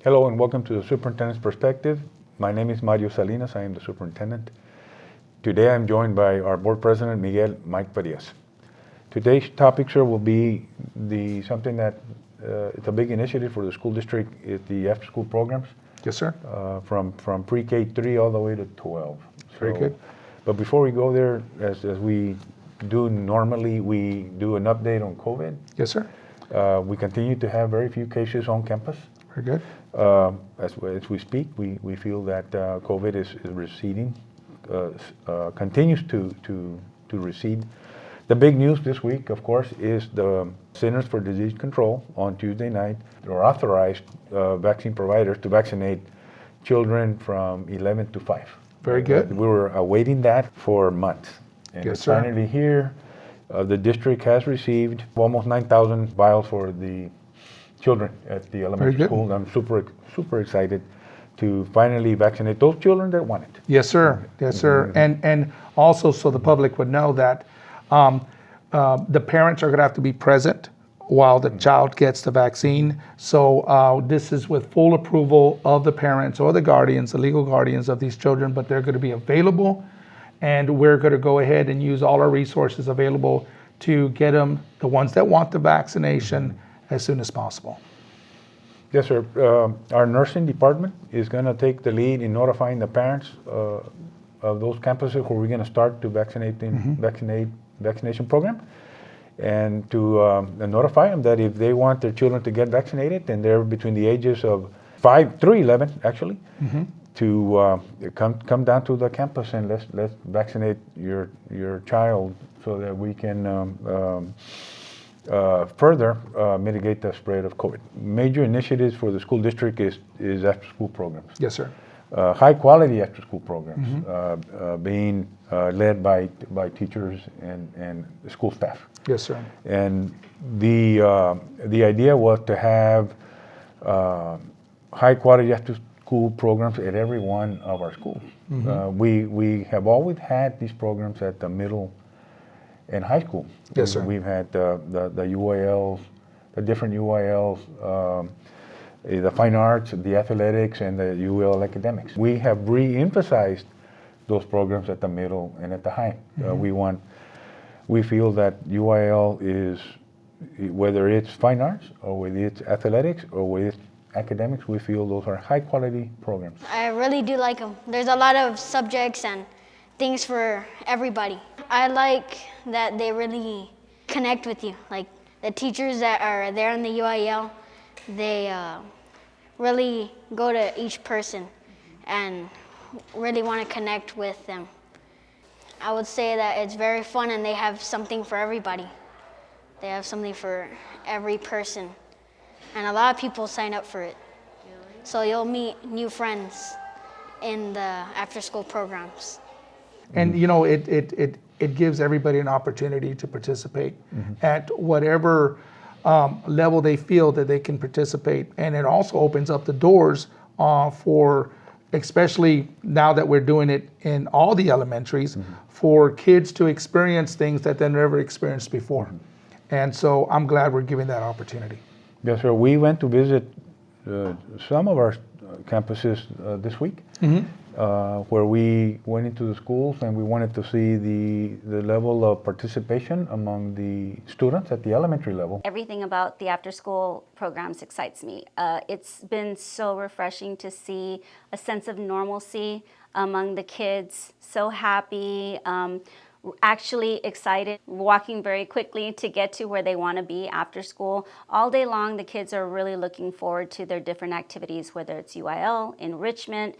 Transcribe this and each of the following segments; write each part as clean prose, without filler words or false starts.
Hello and welcome to the Superintendent's Perspective. My name is Mario Salinas. I am the Superintendent. Today I'm joined by our Board President, Mike Farias. Today's topic, sir, will be something that it's a big initiative for the school district, is the after-school programs. Yes, sir. From pre-K 3 all the way to 12. Very good. But before we go there, as we do normally, we do an update on COVID. Yes, sir. We continue to have very few cases on campus. Very good. As we speak, we feel that COVID is receding, continues to recede. The big news this week, of course, is the Centers for Disease Control on Tuesday night or authorized vaccine providers to vaccinate children from 11 to 5. Very good. We were awaiting that for months. And Yes, it's sir. finally here. The district has received almost 9,000 vials for the children at the elementary good. school. I'm super excited to finally vaccinate those children that want it. Yes, sir. Yes, sir. And also, so the public would know that the parents are going to have to be present while the child gets the vaccine. So this is with full approval of the parents or the guardians, the legal guardians of these children, but they're going to be available, and we're going to go ahead and use all our resources available to get them, the ones that want the vaccination, as soon as possible. Yes, sir. Our nursing department is going to take the lead in notifying the parents of those campuses where we're going to start to vaccination program, and to notify them that if they want their children to get vaccinated, and they're between the ages of 5 through 11, actually, to come down to the campus and let's vaccinate your child so that we can further mitigate the spread of COVID. Major initiatives for the school district is after-school programs. Yes, sir. High-quality after-school programs being led by teachers and school staff. Yes, sir. And the idea was to have high-quality after-school programs at every one of our schools. We have always had these programs at the middle and high school. Yes, sir. We've had the UILs, the different UILs, the fine arts, the athletics, and the UL academics. We have re-emphasized those programs at the middle and at the high. We feel that UIL is, whether it's fine arts or whether it's athletics or whether it's academics, we feel those are high quality programs. I really do like them. There's a lot of subjects and things for everybody. I like that they really connect with you. Like the teachers that are there in the UIL, they really go to each person and really want to connect with them. I would say that it's very fun and they have something for everybody. They have something for every person. And a lot of people sign up for it. So you'll meet new friends in the after-school programs. And you know, it gives everybody an opportunity to participate at whatever level they feel that they can participate. And it also opens up the doors for, especially now that we're doing it in all the elementaries, for kids to experience things that they never experienced before. And so I'm glad we're giving that opportunity. Yes, sir. We went to visit some of our campuses this week, where we went into the schools and we wanted to see the level of participation among the students at the elementary level. Everything about the after-school programs excites me. It's been so refreshing to see a sense of normalcy among the kids, so happy, actually excited, walking very quickly to get to where they want to be after school. All day long, the kids are really looking forward to their different activities, whether it's UIL, enrichment,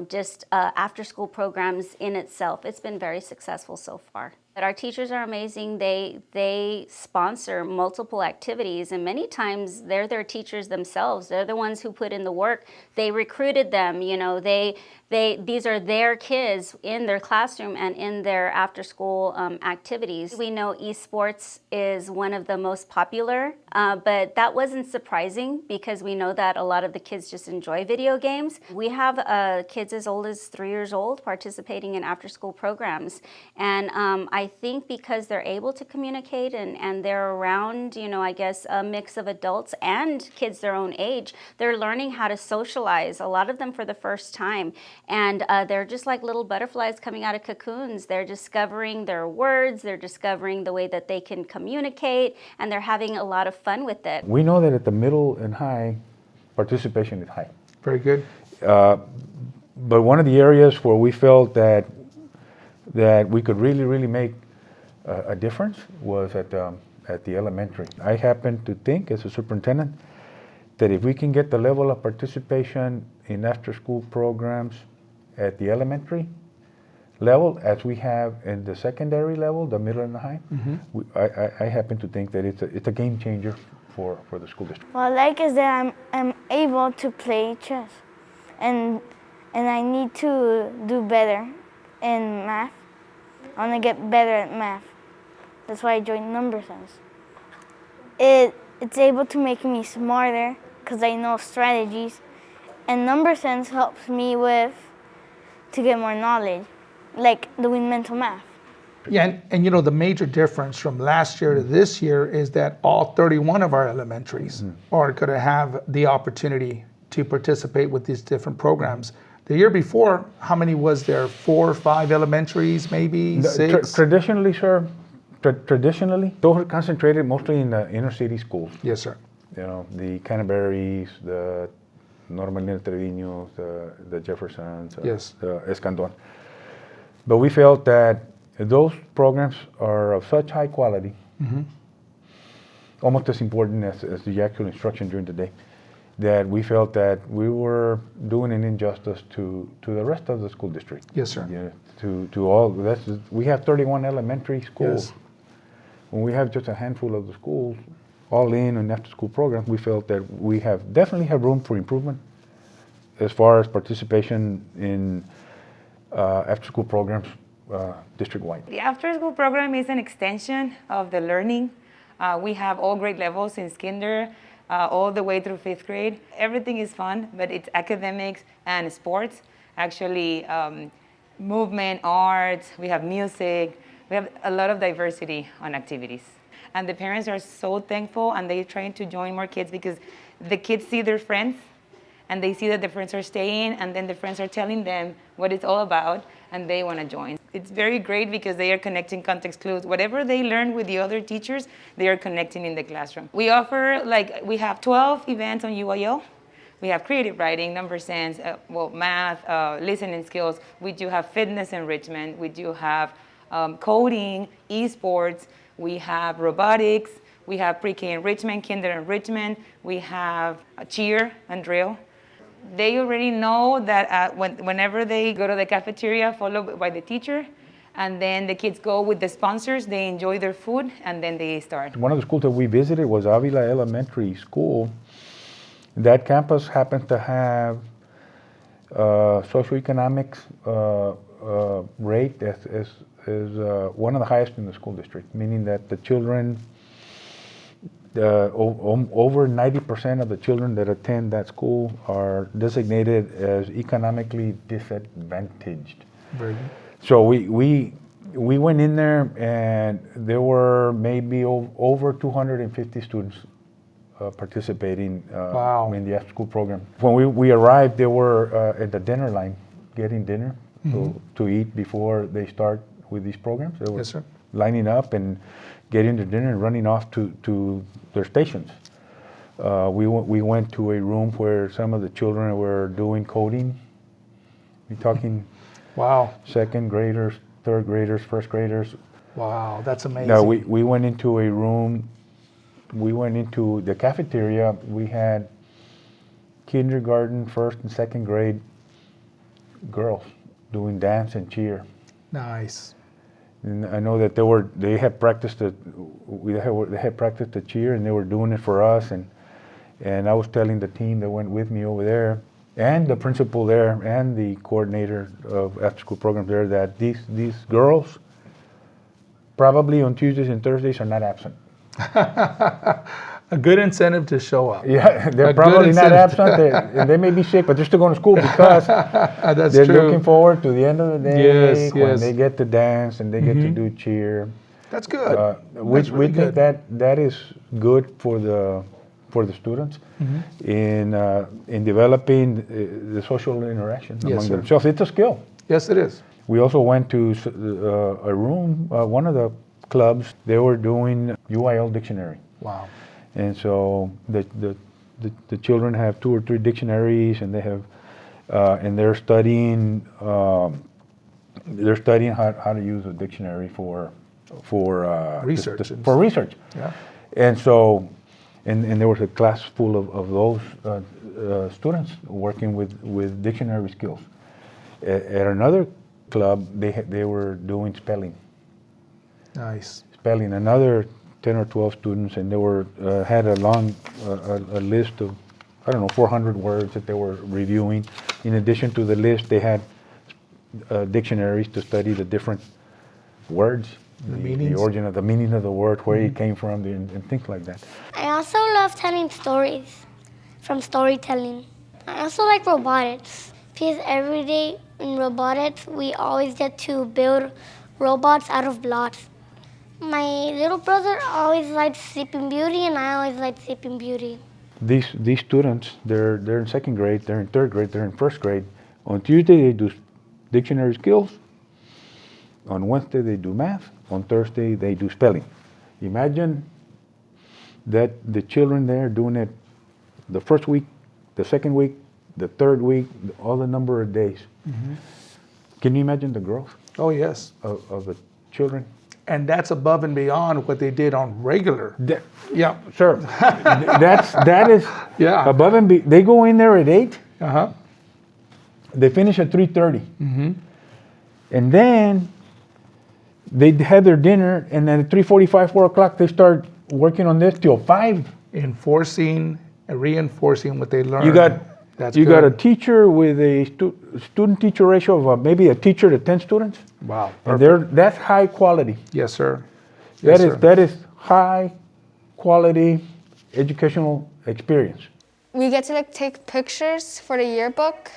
just after-school programs in itself. It's been very successful so far. But our teachers are amazing. They sponsor multiple activities, and many times they're their teachers themselves. They're the ones who put in the work. They recruited them. You know, these are their kids in their classroom and in their after-school activities. We know esports is one of the most popular, but that wasn't surprising because we know that a lot of the kids just enjoy video games. We have kids as old as 3 years old participating in after-school programs, and I I think because they're able to communicate and they're around, I guess a mix of adults and kids their own age, they're learning how to socialize, a lot of them for the first time. And they're just like little butterflies coming out of cocoons. They're discovering their words, they're discovering the way that they can communicate, and they're having a lot of fun with it. We know that at the middle and high, participation is high. Very good. But one of the areas where we felt that we could really make a difference was at the elementary. I happen to think, as a superintendent, that if we can get the level of participation in after-school programs at the elementary level as we have in the secondary level, the middle and the high, I happen to think that it's a game changer for the school district. What I like is that I'm able to play chess, and I need to do better in math. I want to get better at math. That's why I joined Number Sense. It's able to make me smarter because I know strategies, and Number Sense helps me to get more knowledge, like doing mental math. Yeah, and the major difference from last year to this year is that all 31 of our elementaries are going to have the opportunity to participate with these different programs. The year before, how many was there? 4 or 5 elementaries, maybe 6? Traditionally, sir, traditionally, those are concentrated mostly in the inner city schools. Yes, sir. The Canterbury's, the Normalina Treviños, the Jeffersons, Yes. the Escandon. But we felt that those programs are of such high quality, almost as important as the actual instruction during the day, that we felt that we were doing an injustice to the rest of the school district. Yes, sir. To all, we have 31 elementary schools. Yes. When we have just a handful of the schools all in and after-school programs, we felt that we definitely have room for improvement as far as participation in after-school programs district-wide. The after-school program is an extension of the learning. We have all grade levels since kinder, all the way through 5th grade. Everything is fun, but it's academics and sports. Actually, movement, arts, we have music. We have a lot of diversity on activities. And the parents are so thankful, and they're trying to join more kids because the kids see their friends, and they see that the friends are staying, and then the friends are telling them what it's all about, and they want to join. It's very great because they are connecting context clues. Whatever they learn with the other teachers, they are connecting in the classroom. We offer, we have 12 events on UIL. We have creative writing, number sense, math, listening skills. We do have fitness enrichment. We do have coding, esports. We have robotics. We have pre-K enrichment, kinder enrichment. We have cheer and drill. They already know that whenever they go to the cafeteria, followed by the teacher, and then the kids go with the sponsors, they enjoy their food, and then they start. One of the schools that we visited was Avila Elementary School. That campus happens to have socioeconomics rate is one of the highest in the school district, meaning that the children, over 90% of the children that attend that school are designated as economically disadvantaged. Very good. So we went in there, and there were maybe over 250 students participating Wow. in the after-school program. When we arrived, they were at the dinner line getting dinner to eat before they start with these programs. They were Yes, sir. lining up and getting their dinner and running off to their stations. We went to a room where some of the children were doing coding. We're talking Wow. second graders, third graders, first graders. Wow, that's amazing. Now, we went into a room, we went into the cafeteria. We had kindergarten, first and second grade girls doing dance and cheer. Nice. And I know that they had practiced the cheer, and they were doing it for us. And I was telling the team that went with me over there, and the principal there, and the coordinator of after-school programs there, that these girls probably on Tuesdays and Thursdays are not absent. A good incentive to show up. Yeah, they're A good probably not incentive. absent, and they may be sick, but they're still going to school because That's they're true. looking forward to the end of the day Yes, when yes. they get to dance and they get to do cheer. That's good. We That's really think good. that is good for the students in developing the social interaction Yes, among sir. themselves. It's a skill. Yes, it is. We also went to a room, one of the clubs. They were doing UIL dictionary. Wow. And so the children have 2 or 3 dictionaries, and they have, and they're studying how to use a dictionary for Research. for research. Yeah. And so, and there was a class full of those students working with dictionary skills. At another club, they were doing spelling. Nice. Spelling. Another 10 or 12 students, and they were had a long a list of, I don't know, 400 words that they were reviewing. In addition to the list, they had dictionaries to study the different words, the meanings. origin of the meaning of the word, where it came from, and things like that. I also love telling stories from storytelling. I also like robotics because every day in robotics we always get to build robots out of blocks. My little brother always liked Sleeping Beauty and I always liked Sleeping Beauty. These students, they're in 2nd grade, they're in 3rd grade, they're in 1st grade. On Tuesday they do dictionary skills. On Wednesday they do math. On Thursday they do spelling. Imagine that the children there doing it the 1st week, the 2nd week, the 3rd week, all the number of days. Can you imagine the growth Oh, yes. of the children? And that's above and beyond what they did on regular. Yeah, sure. that is Yeah. above and beyond. They go in there at 8. Uh-huh. They finish at 3:30. And then they had their dinner, and then at 3:45, 4 o'clock, they start working on this till 5. Enforcing and reinforcing what they learned. You got That's you got a good. teacher with a student-teacher ratio of maybe a teacher to 10 students, Wow. and that's high quality. Yes, sir. Yes, sir. That is high quality educational experience. We get to like take pictures for the yearbook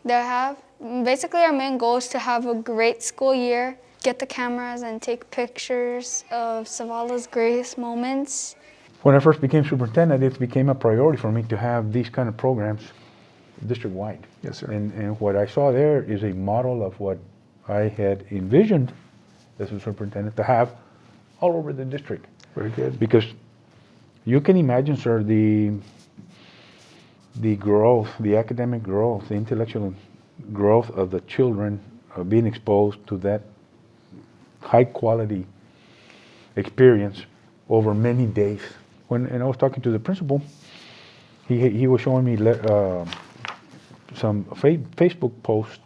they have. Basically, our main goal is to have a great school year, get the cameras and take pictures of Zavala's greatest moments. When I first became superintendent, it became a priority for me to have these kind of programs district-wide. Yes, sir. And what I saw there is a model of what I had envisioned as a superintendent to have all over the district. Very good. Because you can imagine, sir, the growth, the academic growth, the intellectual growth of the children being exposed to that high-quality experience over many days. And I was talking to the principal, he was showing me some Facebook posts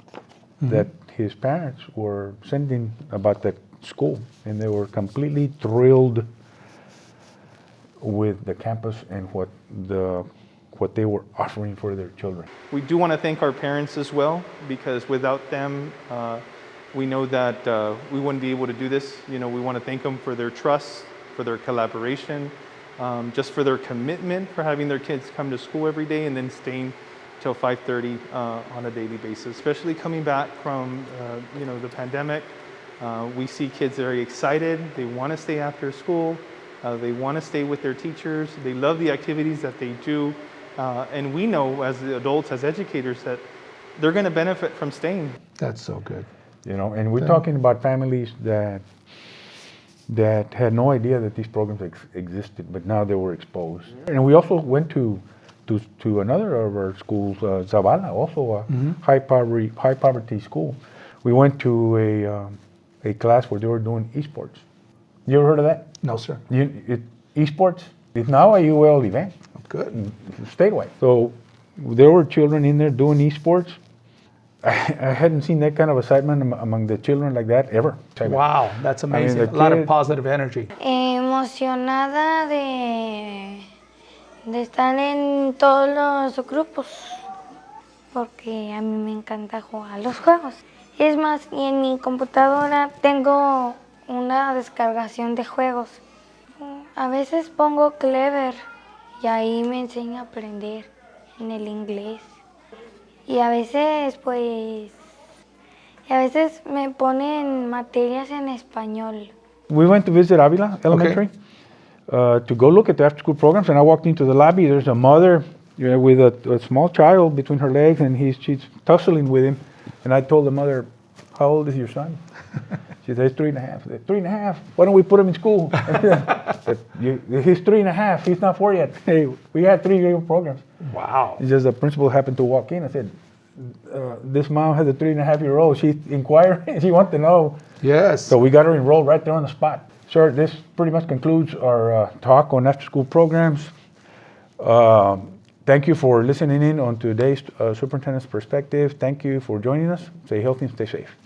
that his parents were sending about that school, and they were completely thrilled with the campus and what they were offering for their children. We do want to thank our parents as well, because without them, we know that we wouldn't be able to do this. You know, we want to thank them for their trust, for their collaboration, just for their commitment, for having their kids come to school every day and then staying till 5:30 on a daily basis. Especially coming back from the pandemic, we see kids very excited. They want to stay after school. They want to stay with their teachers. They love the activities that they do. And we know as the adults, as educators, that they're going to benefit from staying. That's so good. You know, and we're talking about families that had no idea that these programs existed, but now they were exposed. And we also went to another of our schools, Zavala, also a high poverty school. We went to a class where they were doing esports. You ever heard of that? No, sir. Esports is now a UL event. Good. Statewide. So there were children in there doing esports. I hadn't seen that kind of excitement among the children like that ever. Wow, that's amazing. the A lot of kid- positive energy. Emocionada de estar en todos los grupos, porque a mí me encanta jugar los juegos. Es más, y en mi computadora tengo una descargación de juegos. A veces pongo Clever y ahí me enseña a aprender en el inglés. Y a veces, pues, me ponen materias en español. We went to visit Avila Elementary to go look at the after-school programs, and I walked into the lobby. There's a mother with a small child between her legs, and she's tussling with him. And I told the mother, "How old is your son?" She says, 3.5. I said, 3.5? Why don't we put him in school? He's 3.5. He's not 4 yet. Hey, we had 3 programs. Wow. It's just the principal happened to walk in. I said, this mom has a 3.5-year-old. She's inquiring. She wants to know. Yes. So we got her enrolled right there on the spot. Sir, this pretty much concludes our talk on after-school programs. Thank you for listening in on today's Superintendent's Perspective. Thank you for joining us. Stay healthy and stay safe.